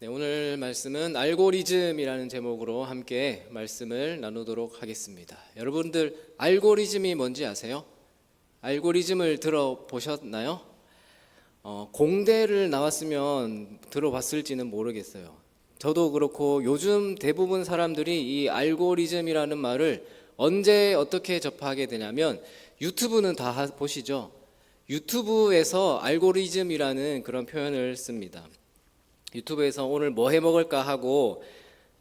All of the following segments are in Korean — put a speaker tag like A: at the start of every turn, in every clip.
A: 네, 오늘 말씀은 알고리즘이라는 제목으로 함께 말씀을 나누도록 하겠습니다. 여러분들 알고리즘이 뭔지 아세요? 알고리즘을 들어보셨나요? 공대를 나왔으면 들어봤을지는 모르겠어요. 저도 그렇고 요즘 대부분 사람들이 이 알고리즘이라는 말을 언제 어떻게 접하게 되냐면 유튜브는 다 보시죠. 유튜브에서 알고리즘이라는 그런 표현을 씁니다. 유튜브에서 오늘 뭐 해 먹을까 하고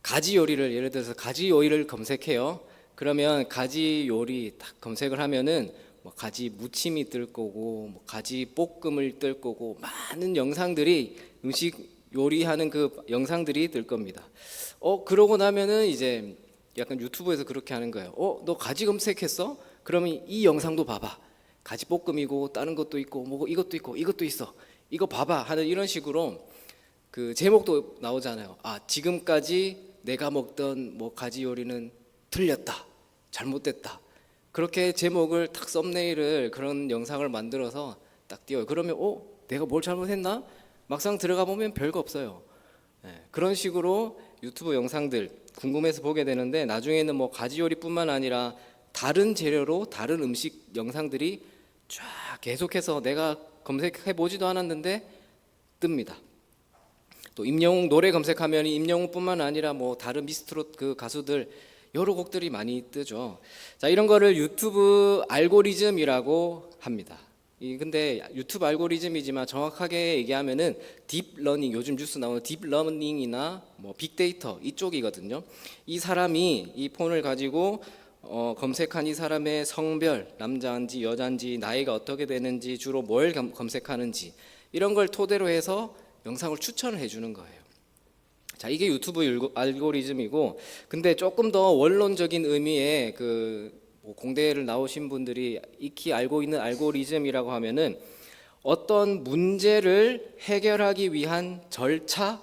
A: 가지 요리를 예를 들어서 가지 요리를 검색해요. 그러면 가지 요리 딱 검색을 하면은 뭐 가지 무침이 뜰 거고 뭐 가지 볶음을 뜰 거고 많은 영상들이 음식 요리하는 그 영상들이 뜰 겁니다. 그러고 나면은 이제 약간 유튜브에서 그렇게 하는 거예요. 너 가지 검색했어? 그러면 이 영상도 봐봐. 가지 볶음이고 다른 것도 있고 뭐 이것도 있고 이것도 있어. 이거 봐봐 하는 이런 식으로 그 제목도 나오잖아요. 지금까지 내가 먹던 뭐 가지 요리는 틀렸다, 잘못됐다. 그렇게 제목을 탁 썸네일을 그런 영상을 만들어서 딱 띄워요. 그러면 내가 뭘 잘못했나? 막상 들어가 보면 별거 없어요. 그런 식으로 유튜브 영상들 궁금해서 보게 되는데 나중에는 뭐 가지 요리뿐만 아니라 다른 재료로 다른 음식 영상들이 쫙 계속해서 내가 검색해 보지도 않았는데 뜹니다. 또 임영웅 노래 검색하면 임영웅뿐만 아니라 뭐 다른 미스트롯 그 가수들 여러 곡들이 많이 뜨죠. 자, 이런 거를 유튜브 알고리즘이라고 합니다. 근데 유튜브 알고리즘이지만 정확하게 얘기하면은 딥러닝, 요즘 뉴스 나오는 딥러닝이나 뭐 빅데이터 이쪽이거든요. 이 사람이 이 폰을 가지고 검색한 이 사람의 성별, 남자인지 여자인지 나이가 어떻게 되는지 주로 뭘 검색하는지 이런 걸 토대로 해서 영상을 추천을 해주는 거예요. 자, 이게 유튜브 알고리즘이고, 근데 조금 더 원론적인 의미의 뭐 공대를 나오신 분들이 익히 알고 있는 알고리즘이라고 하면은 어떤 문제를 해결하기 위한 절차,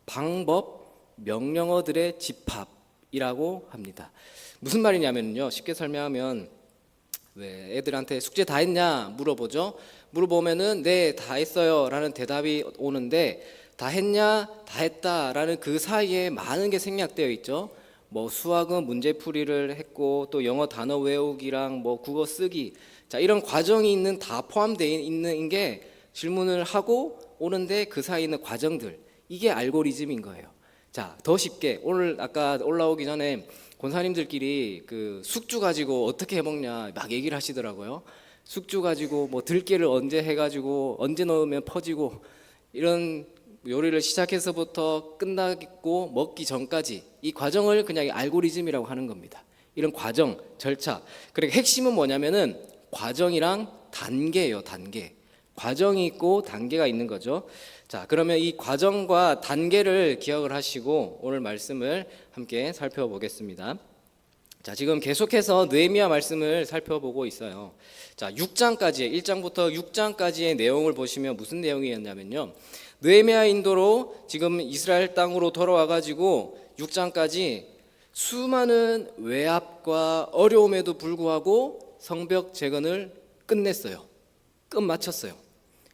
A: 방법, 명령어들의 집합이라고 합니다. 무슨 말이냐면요, 쉽게 설명하면 왜 애들한테 숙제 다 했냐 물어보죠. 물어보면은 네, 다 했어요라는 대답이 오는데 다 했냐, 다 했다라는 그 사이에 많은 게 생략되어 있죠. 뭐 수학은 문제풀이를 했고 또 영어 단어 외우기랑 뭐 국어 쓰기, 자, 이런 과정이 다 포함되어 있는 게 질문을 하고 오는데 그 사이에 있는 과정들, 이게 알고리즘인 거예요. 자, 더 쉽게 오늘 아까 올라오기 전에 권사님들끼리 그 숙주 가지고 어떻게 해먹냐 막 얘기를 하시더라고요. 숙주 가지고 뭐 들깨를 언제 해가지고 언제 넣으면 퍼지고 이런 요리를 시작해서부터 끝나고 먹기 전까지 이 과정을 그냥 알고리즘이라고 하는 겁니다. 이런 과정, 절차. 그러니까 핵심은 뭐냐면은 과정이랑 단계예요, 단계. 과정이 있고 단계가 있는 거죠. 자, 그러면 이 과정과 단계를 기억을 하시고 오늘 말씀을 함께 살펴보겠습니다. 자, 지금 계속해서 느헤미야 말씀을 살펴보고 있어요. 자, 6장까지 1장부터 6장까지의 내용을 보시면 무슨 내용이었냐면요. 느헤미야 인도로 지금 이스라엘 땅으로 돌아와 가지고 6장까지 수많은 외압과 어려움에도 불구하고 성벽 재건을 끝냈어요. 끝마쳤어요.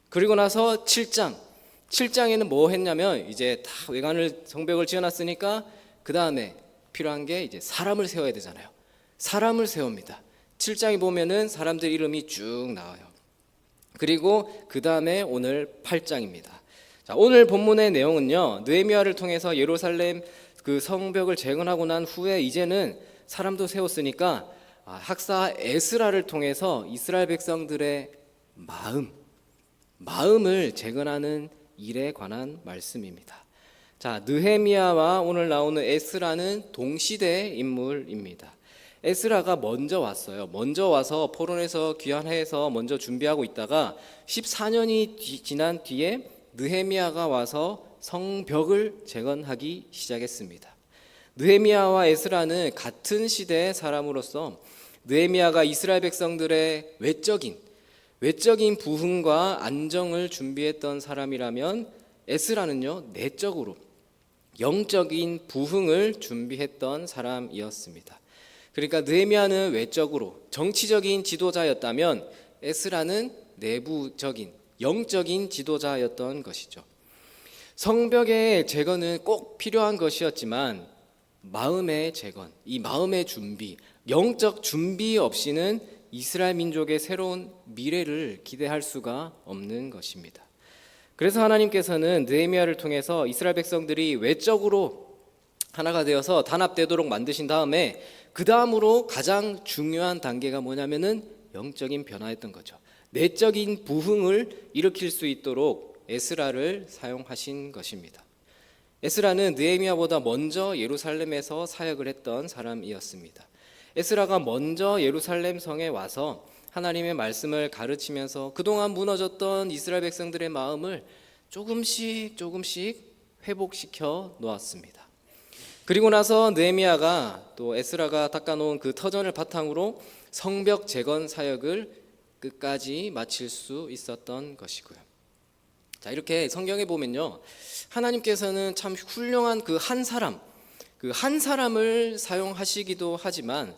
A: 그리고 나서 7장에는 뭐 했냐면 이제 다 외관을 성벽을 지어놨으니까 그 다음에 필요한 게 이제 사람을 세워야 되잖아요. 사람을 세웁니다. 7장에 보면은 사람들 이름이 쭉 나와요. 그리고 그 다음에 오늘 8장입니다. 자, 오늘 본문의 내용은요, 느헤미야를 통해서 예루살렘 그 성벽을 재건하고 난 후에 이제는 사람도 세웠으니까 학사 에스라를 통해서 이스라엘 백성들의 마음을 재건하는 일에 관한 말씀입니다. 자, 느헤미야와 오늘 나오는 에스라는 동시대 인물입니다. 에스라가 먼저 왔어요. 먼저 와서 포로에서 귀환해서 먼저 준비하고 있다가 14년이 지난 뒤에 느헤미야가 와서 성벽을 재건하기 시작했습니다. 느헤미야와 에스라는 같은 시대의 사람으로서 느헤미야가 이스라엘 백성들의 외적인 부흥과 안정을 준비했던 사람이라면 에스라는요, 내적으로 영적인 부흥을 준비했던 사람이었습니다. 그러니까 느헤미야는 외적으로 정치적인 지도자였다면 에스라는 내부적인 영적인 지도자였던 것이죠. 성벽의 재건은 꼭 필요한 것이었지만 마음의 재건, 이 마음의 준비, 영적 준비 없이는 이스라엘 민족의 새로운 미래를 기대할 수가 없는 것입니다. 그래서 하나님께서는 느헤미야를 통해서 이스라엘 백성들이 외적으로 하나가 되어서 단합되도록 만드신 다음에 그 다음으로 가장 중요한 단계가 뭐냐면은 영적인 변화였던 거죠. 내적인 부흥을 일으킬 수 있도록 에스라를 사용하신 것입니다. 에스라는 느헤미야보다 먼저 예루살렘에서 사역을 했던 사람이었습니다. 에스라가 먼저 예루살렘 성에 와서 하나님의 말씀을 가르치면서 그동안 무너졌던 이스라엘 백성들의 마음을 조금씩 회복시켜 놓았습니다. 그리고 나서 느헤미야가 또 에스라가 닦아놓은 그 터전을 바탕으로 성벽 재건 사역을 끝까지 마칠 수 있었던 것이고요. 자, 이렇게 성경에 보면요, 하나님께서는 참 훌륭한 그 한 사람을 사용하시기도 하지만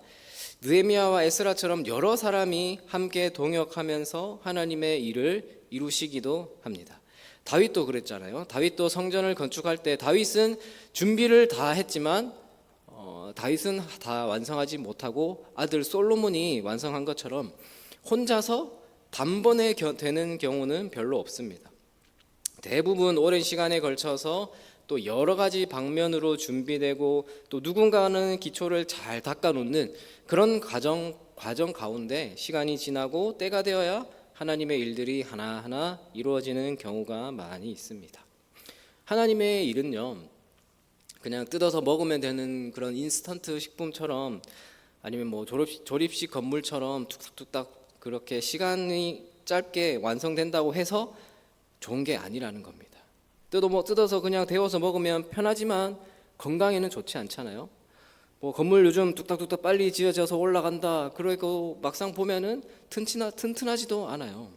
A: 느헤미야와 에스라처럼 여러 사람이 함께 동역하면서 하나님의 일을 이루시기도 합니다. 다윗도 그랬잖아요. 다윗도 성전을 건축할 때 다윗은 준비를 다 했지만 다윗은 다 완성하지 못하고 아들 솔로몬이 완성한 것처럼 혼자서 단번에 되는 경우는 별로 없습니다. 대부분 오랜 시간에 걸쳐서 또 여러 가지 방면으로 준비되고 또 누군가는 기초를 잘 닦아놓는 그런 과정 가운데 시간이 지나고 때가 되어야 하나님의 일들이 하나하나 이루어지는 경우가 많이 있습니다. 하나님의 일은요, 그냥 뜯어서 먹으면 되는 그런 인스턴트 식품처럼 아니면 뭐 조립식 건물처럼 툭탁툭탁 그렇게 시간이 짧게 완성된다고 해서 좋은 게 아니라는 겁니다. 뜯어서 그냥 데워서 먹으면 편하지만 건강에는 좋지 않잖아요. 뭐 건물 요즘 뚝딱뚝딱 빨리 지어져서 올라간다. 그리고 막상 보면은 튼튼하지도 않아요.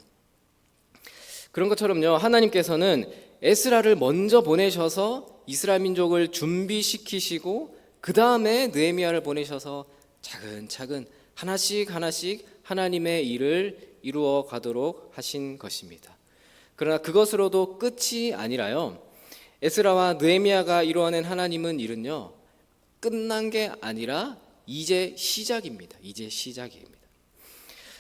A: 그런 것처럼요, 하나님께서는 에스라를 먼저 보내셔서 이스라엘 민족을 준비시키시고 그 다음에 느헤미야를 보내셔서 차근차근 하나씩 하나님의 일을 이루어 가도록 하신 것입니다. 그러나 그것으로도 끝이 아니라요, 에스라와 느헤미야가 이루어낸 하나님은 일은요, 끝난 게 아니라 이제 시작입니다.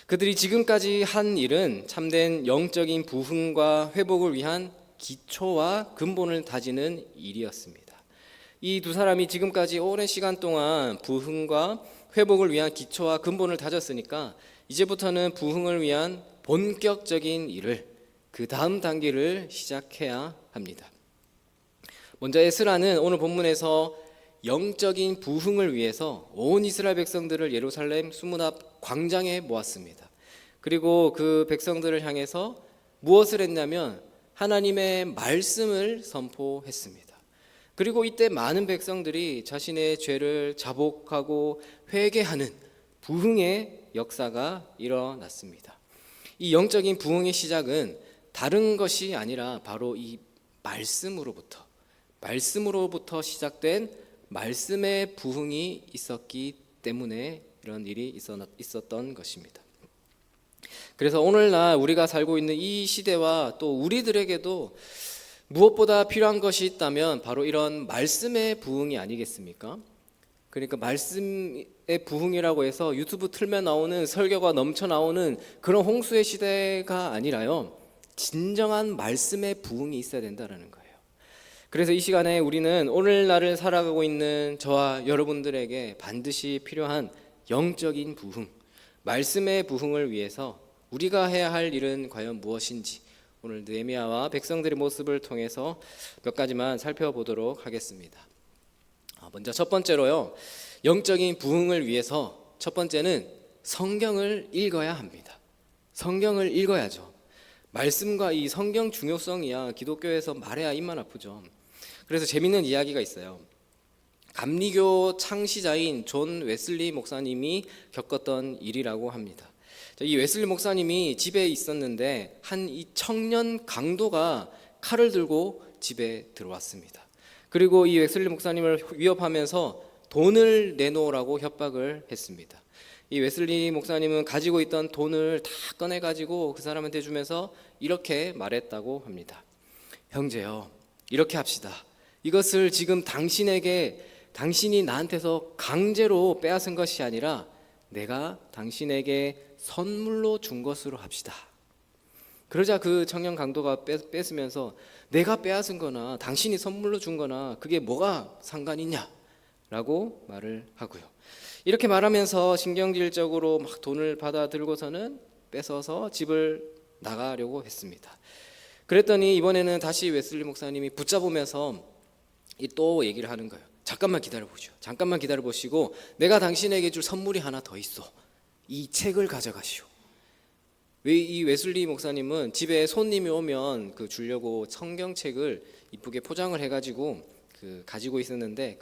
A: 그들이 지금까지 한 일은 참된 영적인 부흥과 회복을 위한 기초와 근본을 다지는 일이었습니다. 이 두 사람이 지금까지 오랜 시간 동안 부흥과 회복을 위한 기초와 근본을 다졌으니까 이제부터는 부흥을 위한 본격적인 일을, 그 다음 단계를 시작해야 합니다. 먼저 에스라는 오늘 본문에서 영적인 부흥을 위해서 온 이스라엘 백성들을 예루살렘 수문 앞 광장에 모았습니다. 그리고 그 백성들을 향해서 무엇을 했냐면 하나님의 말씀을 선포했습니다. 그리고 이때 많은 백성들이 자신의 죄를 자복하고 회개하는 부흥의 역사가 일어났습니다. 이 영적인 부흥의 시작은 다른 것이 아니라 바로 이 말씀으로부터 시작된 말씀의 부흥이 있었기 때문에 이런 일이 있었던 것입니다. 그래서 오늘날 우리가 살고 있는 이 시대와 또 우리들에게도 무엇보다 필요한 것이 있다면 바로 이런 말씀의 부흥이 아니겠습니까? 그러니까 말씀의 부흥이라고 해서 유튜브 틀면 나오는 설교가 넘쳐 나오는 그런 홍수의 시대가 아니라요, 진정한 말씀의 부흥이 있어야 된다는 거예요. 그래서 이 시간에 우리는 오늘날을 살아가고 있는 저와 여러분들에게 반드시 필요한 영적인 부흥, 말씀의 부흥을 위해서 우리가 해야 할 일은 과연 무엇인지 오늘 느헤미야와 백성들의 모습을 통해서 몇 가지만 살펴보도록 하겠습니다. 먼저 첫 번째로요, 영적인 부흥을 위해서 첫 번째는 성경을 읽어야 합니다. 성경을 읽어야죠. 말씀과 이 성경 중요성이야 기독교에서 말해야 입만 아프죠. 그래서 재밌는 이야기가 있어요. 감리교 창시자인 존 웨슬리 목사님이 겪었던 일이라고 합니다. 이 웨슬리 목사님이 집에 있었는데 이 청년 강도가 칼을 들고 집에 들어왔습니다. 그리고 이 웨슬리 목사님을 위협하면서 돈을 내놓으라고 협박을 했습니다. 이 웨슬리 목사님은 가지고 있던 돈을 다 꺼내가지고 그 사람한테 주면서 이렇게 말했다고 합니다. 형제요, 이렇게 합시다. 이것을 지금 당신이 나한테서 강제로 빼앗은 것이 아니라 내가 당신에게 선물로 준 것으로 합시다. 그러자 그 청년 강도가 뺏으면서 내가 빼앗은 거나 당신이 선물로 준 거나 그게 뭐가 상관 있냐 라고 말을 하고요. 이렇게 말하면서 신경질적으로 막 돈을 받아 들고서는 뺏어서 집을 나가려고 했습니다. 그랬더니 이번에는 다시 웨슬리 목사님이 붙잡으면서 또 얘기를 하는 거예요. 잠깐만 기다려보시오. 잠깐만 기다려보시고 내가 당신에게 줄 선물이 하나 더 있어. 이 책을 가져가시오. 이 웨슬리 목사님은 집에 손님이 오면 주려고 성경책을 이쁘게 포장을 해가지고 가지고 있었는데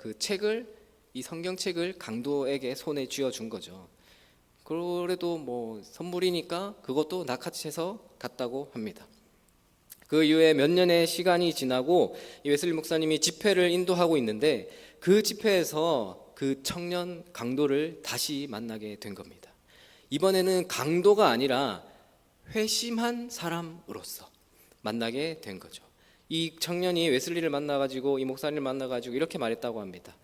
A: 이 성경책을 강도에게 손에 쥐어준 거죠. 그래도 뭐 선물이니까 그것도 낚아채서 갔다고 합니다. 그 이후에 몇 년의 시간이 지나고 이 웨슬리 목사님이 집회를 인도하고 있는데 그 집회에서 그 청년 강도를 다시 만나게 된 겁니다. 이번에는 강도가 아니라 회심한 사람으로서 만나게 된 거죠. 이 청년이 웨슬리를 만나가지고 이 목사님을 만나가지고 이렇게 말했다고 합니다.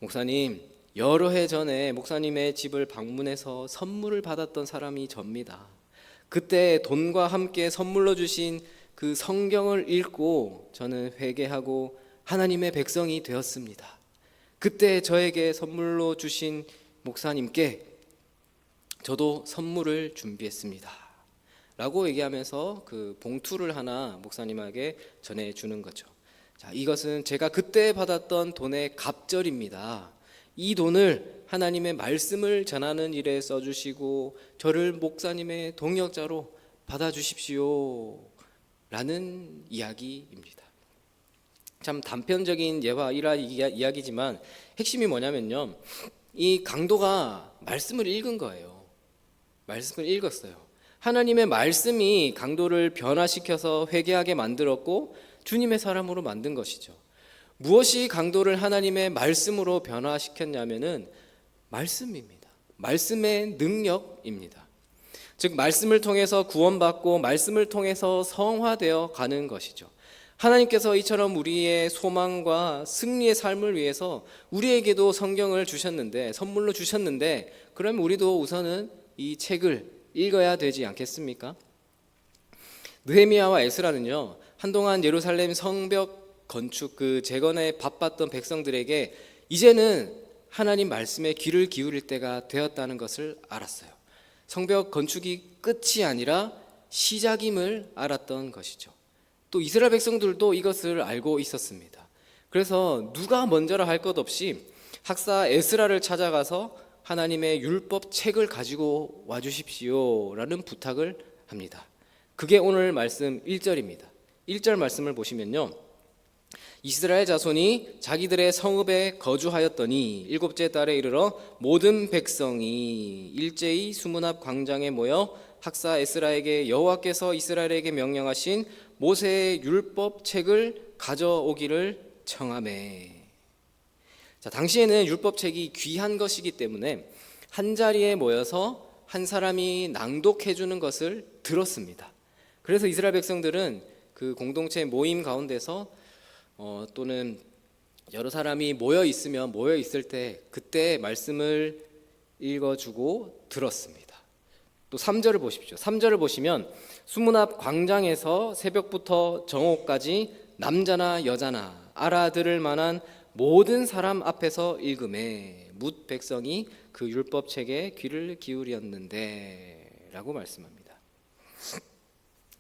A: 목사님, 여러 해 전에 목사님의 집을 방문해서 선물을 받았던 사람이 접니다. 그때 돈과 함께 선물로 주신 그 성경을 읽고 저는 회개하고 하나님의 백성이 되었습니다. 그때 저에게 선물로 주신 목사님께 저도 선물을 준비했습니다 라고 얘기하면서 그 봉투를 하나 목사님에게 전해주는 거죠. 자, 이것은 제가 그때 받았던 돈의 갑절입니다. 이 돈을 하나님의 말씀을 전하는 일에 써주시고 저를 목사님의 동역자로 받아주십시오 라는 이야기입니다. 참 단편적인 예와 이야기지만 핵심이 뭐냐면요, 이 강도가 말씀을 읽은 거예요. 말씀을 읽었어요. 하나님의 말씀이 강도를 변화시켜서 회개하게 만들었고 주님의 사람으로 만든 것이죠. 무엇이 강도를 하나님의 말씀으로 변화시켰냐면은 말씀입니다. 말씀의 능력입니다. 즉 말씀을 통해서 구원받고 말씀을 통해서 성화되어 가는 것이죠. 하나님께서 이처럼 우리의 소망과 승리의 삶을 위해서 우리에게도 성경을 주셨는데, 선물로 주셨는데, 그러면 우리도 우선은 이 책을 읽어야 되지 않겠습니까? 느헤미야와 에스라는요, 한동안 예루살렘 성벽 건축 재건에 바빴던 백성들에게 이제는 하나님 말씀에 귀를 기울일 때가 되었다는 것을 알았어요. 성벽 건축이 끝이 아니라 시작임을 알았던 것이죠. 또 이스라엘 백성들도 이것을 알고 있었습니다. 그래서 누가 먼저라 할 것 없이 학사 에스라를 찾아가서 하나님의 율법 책을 가지고 와주십시오 라는 부탁을 합니다. 그게 오늘 말씀 1절입니다. 1절 말씀을 보시면요, 이스라엘 자손이 자기들의 성읍에 거주하였더니 일곱째 달에 이르러 모든 백성이 일제히 수문 앞 광장에 모여 학사 에스라에게 여호와께서 이스라엘에게 명령하신 모세의 율법 책을 가져오기를 청하매. 자, 당시에는 율법책이 귀한 것이기 때문에 한 자리에 모여서 한 사람이 낭독해 주는 것을 들었습니다. 그래서 이스라엘 백성들은 그 공동체 모임 가운데서 또는 여러 사람이 모여 있을 때 그때 말씀을 읽어주고 들었습니다. 또 3절을 보십시오. 3절을 보시면 수문 앞 광장에서 새벽부터 정오까지 남자나 여자나 알아들을 만한 모든 사람 앞에서 읽음에 뭇 백성이 그 율법책에 귀를 기울였는데 라고 말씀합니다.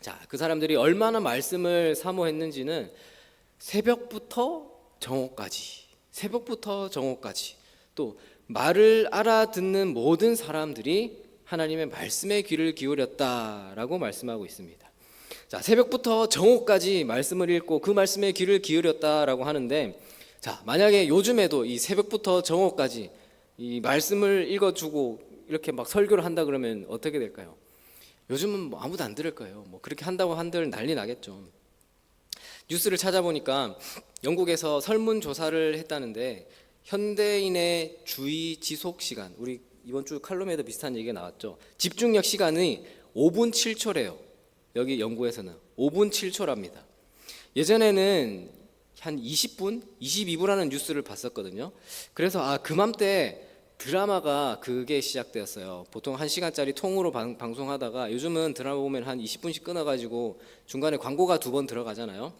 A: 자, 그 사람들이 얼마나 말씀을 사모했는지는 새벽부터 정오까지 또 말을 알아듣는 모든 사람들이 하나님의 말씀에 귀를 기울였다라고 말씀하고 있습니다. 자, 새벽부터 정오까지 말씀을 읽고 그 말씀에 귀를 기울였다라고 하는데, 자, 만약에 요즘에도 이 새벽부터 정오까지 이 말씀을 읽어주고 이렇게 막 설교를 한다 그러면 어떻게 될까요? 요즘은 뭐 아무도 안 들을 거예요. 뭐 그렇게 한다고 한들 난리 나겠죠. 뉴스를 찾아보니까 영국에서 설문조사를 했다는데 현대인의 주의 지속 시간, 우리 이번 주 칼럼에도 비슷한 얘기가 나왔죠. 집중력 시간이 5분 7초래요. 여기 연구에서는 5분 7초랍니다. 예전에는 한 20분, 22부라는 뉴스를 봤었거든요. 그래서 그맘때 드라마가 그게 시작되었어요. 보통 1시간짜리 통으로 방송하다가 요즘은 드라마 보면 한 20분씩 끊어가지고 중간에 광고가 2번 들어가잖아요.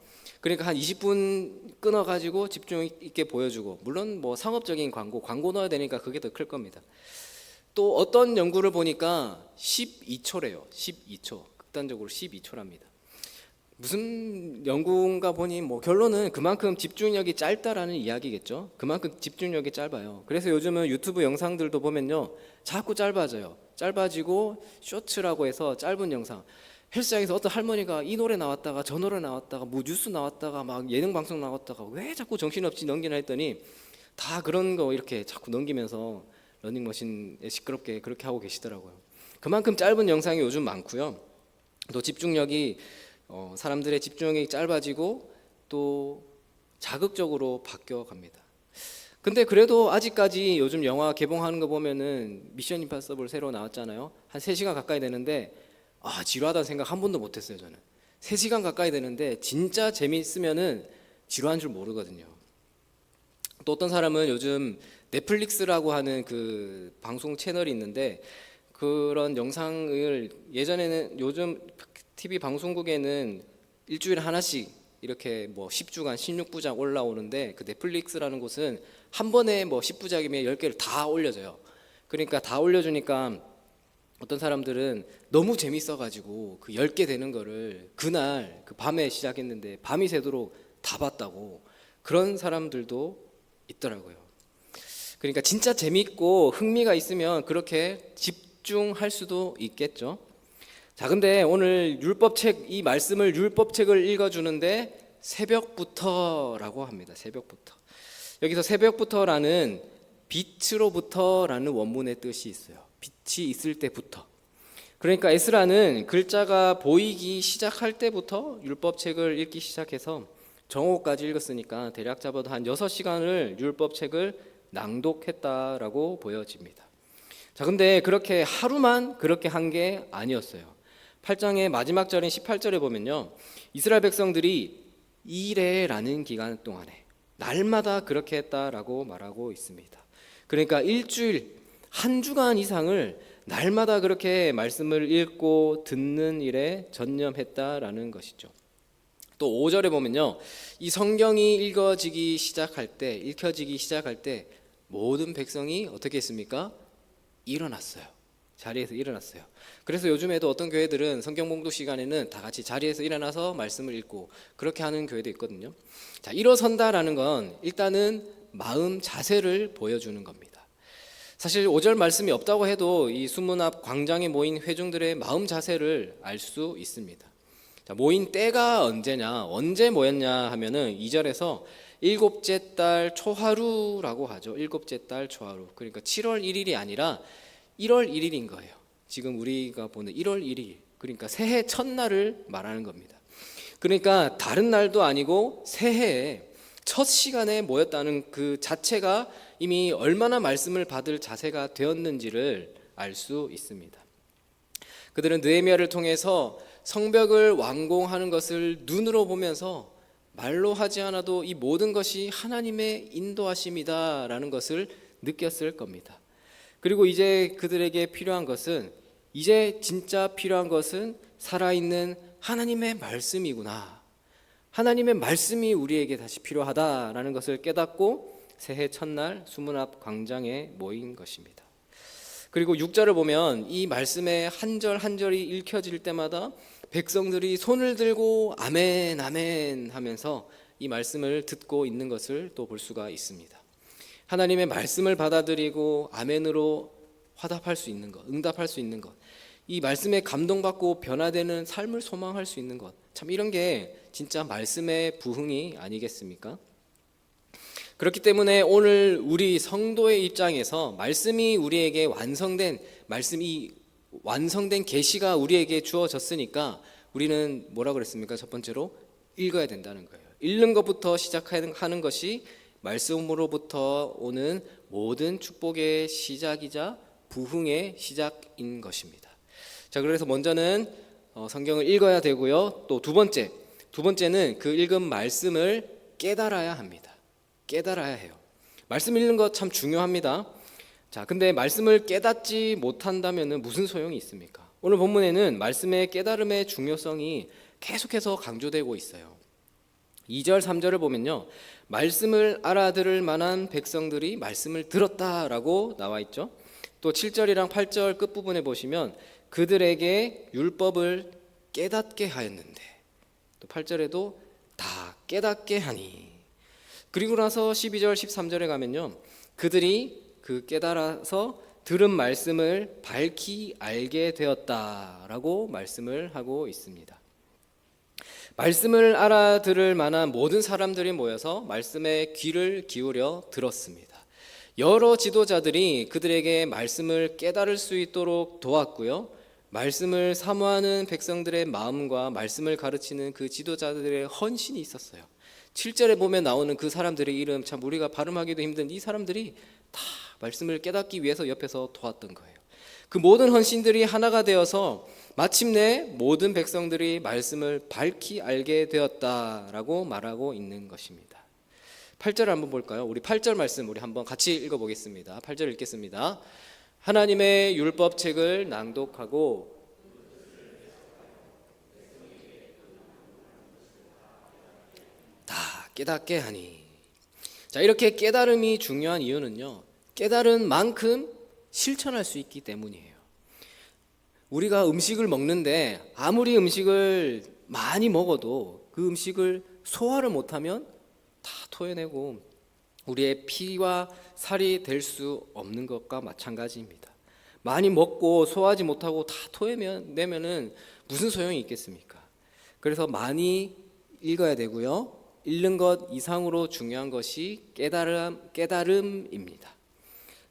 A: 그러니까 한 20분 끊어가지고 집중 있게 보여주고, 물론 뭐 상업적인 광고 넣어야 되니까 그게 더 클 겁니다. 또 어떤 연구를 보니까 12초래요. 12초. 극단적으로 12초랍니다. 무슨 연구인가 보니 뭐 결론은 그만큼 집중력이 짧다라는 이야기겠죠. 그만큼 집중력이 짧아요. 그래서 요즘은 유튜브 영상들도 보면요, 자꾸 짧아지고 쇼츠라고 해서 짧은 영상. 헬스장에서 어떤 할머니가 이 노래 나왔다가 저 노래 나왔다가 뭐 뉴스 나왔다가 막 예능 방송 나왔다가 왜 자꾸 정신없이 넘기나 했더니 다 그런 거 이렇게 자꾸 넘기면서 러닝머신에 시끄럽게 그렇게 하고 계시더라고요. 그만큼 짧은 영상이 요즘 많고요. 또 집중력이 사람들의 집중력이 짧아지고 또 자극적으로 바뀌어 갑니다. 근데 그래도 아직까지 요즘 영화 개봉하는 거 보면은 미션 임파서블 새로 나왔잖아요. 한 3시간 가까이 되는데 지루하다는 생각 한 번도 못 했어요. 저는 3시간 가까이 되는데 진짜 재미있으면은 지루한 줄 모르거든요. 또 어떤 사람은 요즘 넷플릭스라고 하는 그 방송 채널이 있는데, 그런 영상을 예전에는, 요즘 TV 방송국에는 일주일에 하나씩 이렇게 뭐 10주간 16부작 올라오는데, 그 넷플릭스라는 곳은 한 번에 뭐 10부작이면 10개를 다 올려줘요. 그러니까 다 올려주니까 어떤 사람들은 너무 재밌어가지고 그 10개 되는 거를 그날 그 밤에 시작했는데 밤이 새도록 다 봤다고, 그런 사람들도 있더라고요. 그러니까 진짜 재밌고 흥미가 있으면 그렇게 집중할 수도 있겠죠. 자, 근데 오늘 율법책, 이 말씀을 율법책을 읽어주는데 새벽부터라고 합니다. 새벽부터. 여기서 새벽부터라는 빛으로부터라는 원문의 뜻이 있어요. 빛이 있을 때부터. 그러니까 에스라는 글자가 보이기 시작할 때부터 율법책을 읽기 시작해서 정오까지 읽었으니까 대략 잡아도 한 6시간을 율법책을 낭독했다라고 보여집니다. 자, 근데 그렇게 하루만 그렇게 한 게 아니었어요. 8장의 마지막 절인 18절에 보면요, 이스라엘 백성들이 이레라는 기간 동안에 날마다 그렇게 했다라고 말하고 있습니다. 그러니까 일주일, 한 주간 이상을 날마다 그렇게 말씀을 읽고 듣는 일에 전념했다라는 것이죠. 또 5절에 보면요, 이 성경이 읽혀지기 시작할 때 모든 백성이 어떻게 했습니까? 일어났어요. 자리에서 일어났어요. 그래서 요즘에도 어떤 교회들은 성경 봉독 시간에는 다 같이 자리에서 일어나서 말씀을 읽고 그렇게 하는 교회도 있거든요. 자, 일어선다라는 건 일단은 마음 자세를 보여주는 겁니다. 사실 5절 말씀이 없다고 해도 이 수문 앞 광장에 모인 회중들의 마음 자세를 알 수 있습니다. 자, 모인 때가 언제 모였냐 하면은 2절에서 일곱째 달 초하루라고 하죠. 일곱째 달 초하루. 그러니까 7월 1일이 아니라 1월 1일인 거예요. 지금 우리가 보는 1월 1일. 그러니까 새해 첫날을 말하는 겁니다. 그러니까 다른 날도 아니고 새해에 첫 시간에 모였다는 그 자체가 이미 얼마나 말씀을 받을 자세가 되었는지를 알 수 있습니다. 그들은 느헤미야를 통해서 성벽을 완공하는 것을 눈으로 보면서 말로 하지 않아도 이 모든 것이 하나님의 인도하심이다라는 것을 느꼈을 겁니다. 그리고 이제 그들에게 필요한 것은, 이제 진짜 필요한 것은 살아있는 하나님의 말씀이구나. 하나님의 말씀이 우리에게 다시 필요하다라는 것을 깨닫고 새해 첫날 수문 앞 광장에 모인 것입니다. 그리고 6절을 보면 이 말씀의 한 절 한 절이 읽혀질 때마다 백성들이 손을 들고 아멘 아멘 하면서 이 말씀을 듣고 있는 것을 또 볼 수가 있습니다. 하나님의 말씀을 받아들이고 아멘으로 화답할 수 있는 것, 응답할 수 있는 것, 이 말씀에 감동받고 변화되는 삶을 소망할 수 있는 것, 참 이런 게 진짜 말씀의 부흥이 아니겠습니까? 그렇기 때문에 오늘 우리 성도의 입장에서 말씀이 우리에게 완성된 계시가 우리에게 주어졌으니까 우리는 뭐라 그랬습니까? 첫 번째로 읽어야 된다는 거예요. 읽는 것부터 시작하는 것이 말씀으로부터 오는 모든 축복의 시작이자 부흥의 시작인 것입니다. 자, 그래서 먼저는 성경을 읽어야 되고요. 또 두 번째는 그 읽은 말씀을 깨달아야 합니다. 깨달아야 해요. 말씀 읽는 것 참 중요합니다. 자, 근데 말씀을 깨닫지 못한다면 무슨 소용이 있습니까? 오늘 본문에는 말씀의 깨달음의 중요성이 계속해서 강조되고 있어요. 2절, 3절을 보면요, 말씀을 알아들을 만한 백성들이 말씀을 들었다라고 나와 있죠. 또 7절이랑 8절 끝부분에 보시면 그들에게 율법을 깨닫게 하였는데, 또 8절에도 다 깨닫게 하니. 그리고 나서 12절, 13절에 가면요, 그들이 그 깨달아서 들은 말씀을 밝히 알게 되었다라고 말씀을 하고 있습니다. 말씀을 알아들을 만한 모든 사람들이 모여서 말씀에 귀를 기울여 들었습니다. 여러 지도자들이 그들에게 말씀을 깨달을 수 있도록 도왔고요, 말씀을 사모하는 백성들의 마음과 말씀을 가르치는 그 지도자들의 헌신이 있었어요. 7절에 보면 나오는 그 사람들의 이름, 참 우리가 발음하기도 힘든 이 사람들이 다 말씀을 깨닫기 위해서 옆에서 도왔던 거예요. 그 모든 헌신들이 하나가 되어서 마침내 모든 백성들이 말씀을 밝히 알게 되었다라고 말하고 있는 것입니다. 8절 한번 볼까요? 우리 8절 말씀 우리 한번 같이 읽어보겠습니다. 8절 읽겠습니다. 하나님의 율법책을 낭독하고 다 깨닫게 하니. 자, 이렇게 깨달음이 중요한 이유는요, 깨달은 만큼 실천할 수 있기 때문이에요. 우리가 음식을 먹는데 아무리 음식을 많이 먹어도 그 음식을 소화를 못하면 다 토해내고 우리의 피와 살이 될 수 없는 것과 마찬가지입니다. 많이 먹고 소화하지 못하고 다 토해내면은 무슨 소용이 있겠습니까? 그래서 많이 읽어야 되고요, 읽는 것 이상으로 중요한 것이 깨달음입니다.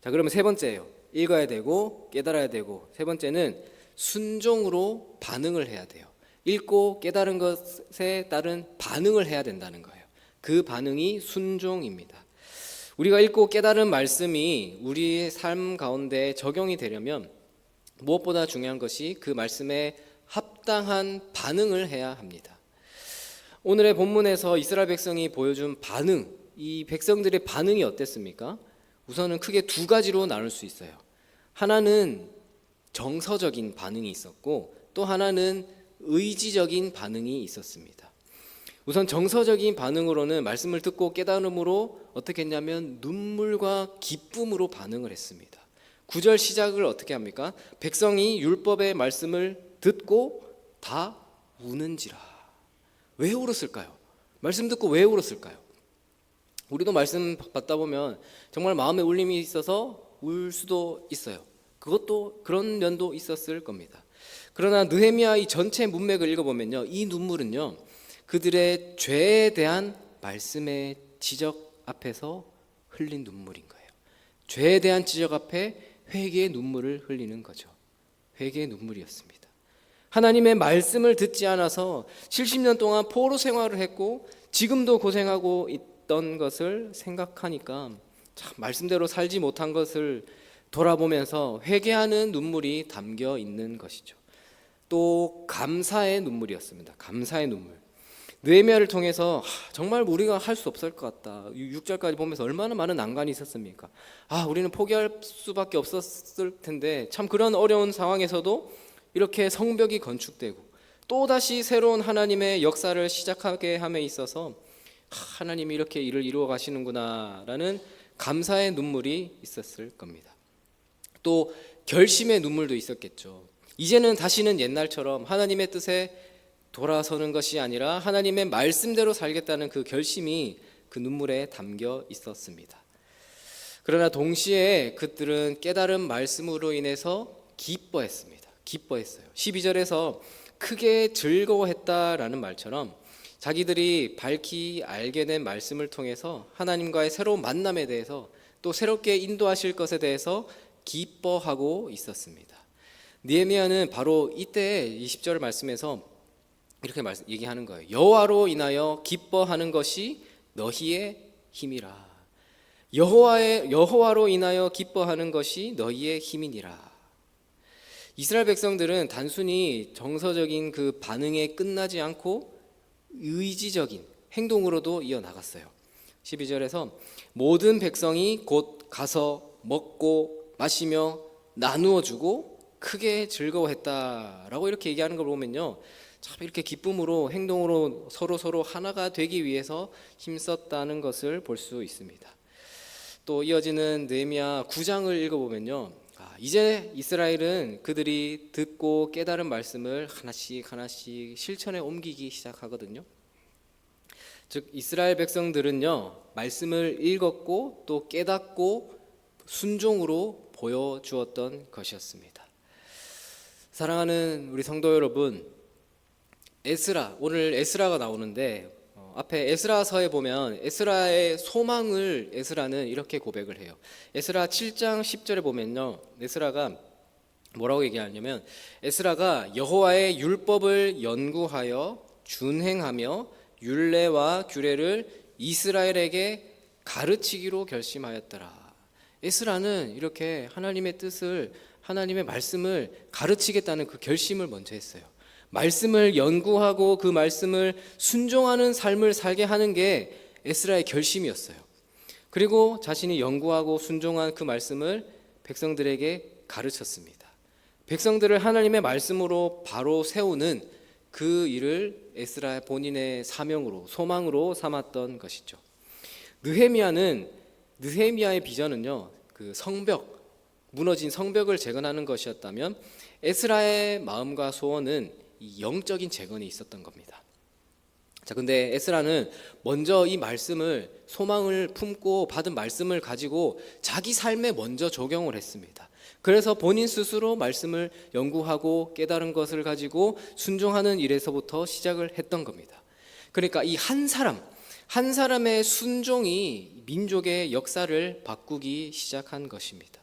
A: 자, 그러면 세 번째예요. 읽어야 되고 깨달아야 되고, 세 번째는 순종으로 반응을 해야 돼요. 읽고 깨달은 것에 따른 반응을 해야 된다는 거예요. 그 반응이 순종입니다. 우리가 읽고 깨달은 말씀이 우리의 삶 가운데 적용이 되려면 무엇보다 중요한 것이 그 말씀에 합당한 반응을 해야 합니다. 오늘의 본문에서 이스라엘 백성이 보여준 반응, 이 백성들의 반응이 어땠습니까? 우선은 크게 두 가지로 나눌 수 있어요. 하나는 정서적인 반응이 있었고, 또 하나는 의지적인 반응이 있었습니다. 우선 정서적인 반응으로는 말씀을 듣고 깨달음으로 어떻게 했냐면 눈물과 기쁨으로 반응을 했습니다. 9절 시작을 어떻게 합니까? 백성이 율법의 말씀을 듣고 다 우는지라. 왜 울었을까요? 말씀 듣고 왜 울었을까요? 우리도 말씀 받다 보면 정말 마음에 울림이 있어서 울 수도 있어요. 그것도 그런 면도 있었을 겁니다. 그러나 느헤미야 이 전체 문맥을 읽어보면요, 이 눈물은요, 그들의 죄에 대한 말씀의 지적 앞에서 흘린 눈물인 거예요. 죄에 대한 지적 앞에 회개의 눈물을 흘리는 거죠. 회개의 눈물이었습니다. 하나님의 말씀을 듣지 않아서 70년 동안 포로 생활을 했고 지금도 고생하고 있던 것을 생각하니까 참 말씀대로 살지 못한 것을 돌아보면서 회개하는 눈물이 담겨 있는 것이죠. 또 감사의 눈물이었습니다. 감사의 눈물. 느헤미야를 통해서 정말 우리가 할 수 없을 것 같다. 6절까지 보면서 얼마나 많은 난관이 있었습니까? 우리는 포기할 수밖에 없었을 텐데 참 그런 어려운 상황에서도 이렇게 성벽이 건축되고 또다시 새로운 하나님의 역사를 시작하게 함에 있어서 하나님이 이렇게 일을 이루어 가시는구나 라는 감사의 눈물이 있었을 겁니다. 또 결심의 눈물도 있었겠죠. 이제는 다시는 옛날처럼 하나님의 뜻에 돌아서는 것이 아니라 하나님의 말씀대로 살겠다는 그 결심이 그 눈물에 담겨 있었습니다. 그러나 동시에 그들은 깨달은 말씀으로 인해서 기뻐했습니다. 기뻐했어요. 12절에서 크게 즐거워했다라는 말처럼 자기들이 밝히 알게 된 말씀을 통해서 하나님과의 새로운 만남에 대해서 또 새롭게 인도하실 것에 대해서 기뻐하고 있었습니다. 느헤미야는 바로 이때 20절 말씀에서 이렇게 얘기하는 거예요. 여호와로 인하여 기뻐하는 것이 너희의 힘이라. 여호와로 인하여 기뻐하는 것이 너희의 힘이니라. 이스라엘 백성들은 단순히 정서적인 그 반응에 끝나지 않고 의지적인 행동으로도 이어나갔어요. 12절에서 모든 백성이 곧 가서 먹고 마시며 나누어 주고 크게 즐거워했다라고 이렇게 얘기하는 걸 보면요, 참 이렇게 기쁨으로 행동으로 서로 하나가 되기 위해서 힘썼다는 것을 볼 수 있습니다. 또 이어지는 느헤미야 9장을 읽어보면요, 이제 이스라엘은 그들이 듣고 깨달은 말씀을 하나씩 실천에 옮기기 시작하거든요. 즉 이스라엘 백성들은요, 말씀을 읽었고 또 깨닫고 순종으로 보여주었던 것이었습니다. 사랑하는 우리 성도 여러분, 오늘 에스라가 나오는데 앞에 에스라서에 보면 에스라의 소망을 에스라는 이렇게 고백을 해요. 에스라 7장 10절에 보면요, 에스라가 뭐라고 얘기하냐면, 에스라가 여호와의 율법을 연구하여 준행하며 율례와 규례를 이스라엘에게 가르치기로 결심하였더라. 에스라는 이렇게 하나님의 뜻을, 하나님의 말씀을 가르치겠다는 그 결심을 먼저 했어요. 말씀을 연구하고 그 말씀을 순종하는 삶을 살게 하는 게 에스라의 결심이었어요. 그리고 자신이 연구하고 순종한 그 말씀을 백성들에게 가르쳤습니다. 백성들을 하나님의 말씀으로 바로 세우는 그 일을 에스라 본인의 사명으로, 소망으로 삼았던 것이죠. 느헤미야의 비전은요, 그 성벽, 무너진 성벽을 재건하는 것이었다면, 에스라의 마음과 소원은 이 영적인 재건이 있었던 겁니다. 자, 근데 에스라는 먼저 이 말씀을, 소망을 품고 받은 말씀을 가지고 자기 삶에 먼저 적용을 했습니다. 그래서 본인 스스로 말씀을 연구하고 깨달은 것을 가지고 순종하는 일에서부터 시작을 했던 겁니다. 그러니까 이 한 사람의 순종이 민족의 역사를 바꾸기 시작한 것입니다.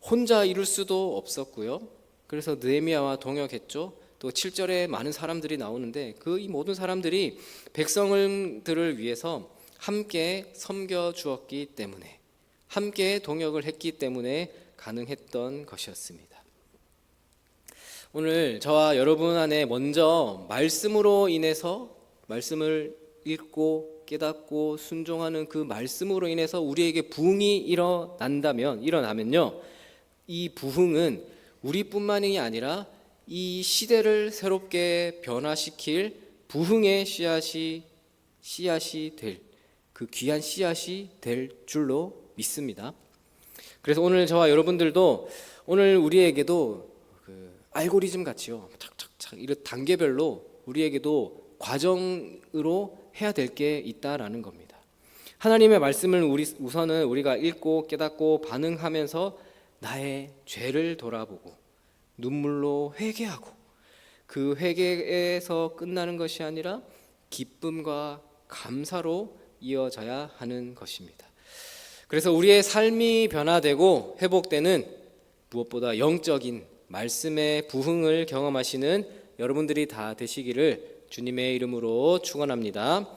A: 혼자 이룰 수도 없었고요. 그래서 느헤미야와 동역했죠. 또 7절에 많은 사람들이 나오는데 이 모든 사람들이 백성들을 위해서 함께 섬겨 주었기 때문에, 함께 동역을 했기 때문에 가능했던 것이었습니다. 오늘 저와 여러분 안에 먼저 말씀으로 인해서, 말씀을 읽고 깨닫고 순종하는 그 말씀으로 인해서 우리에게 부흥이 일어나면요, 이 부흥은 우리뿐만이 아니라 이 시대를 새롭게 변화시킬 부흥의 씨앗이 될, 그 귀한 씨앗이 될 줄로 믿습니다. 그래서 오늘 저와 여러분들도, 오늘 우리에게도 그 알고리즘 같이요, 착착착 이런 단계별로 우리에게도 과정으로 해야 될 게 있다라는 겁니다. 하나님의 말씀을 우선은 우리가 읽고 깨닫고 반응하면서 나의 죄를 돌아보고 눈물로 회개하고, 그 회개에서 끝나는 것이 아니라 기쁨과 감사로 이어져야 하는 것입니다. 그래서 우리의 삶이 변화되고 회복되는, 무엇보다 영적인 말씀의 부흥을 경험하시는 여러분들이 다 되시기를 주님의 이름으로 축원합니다.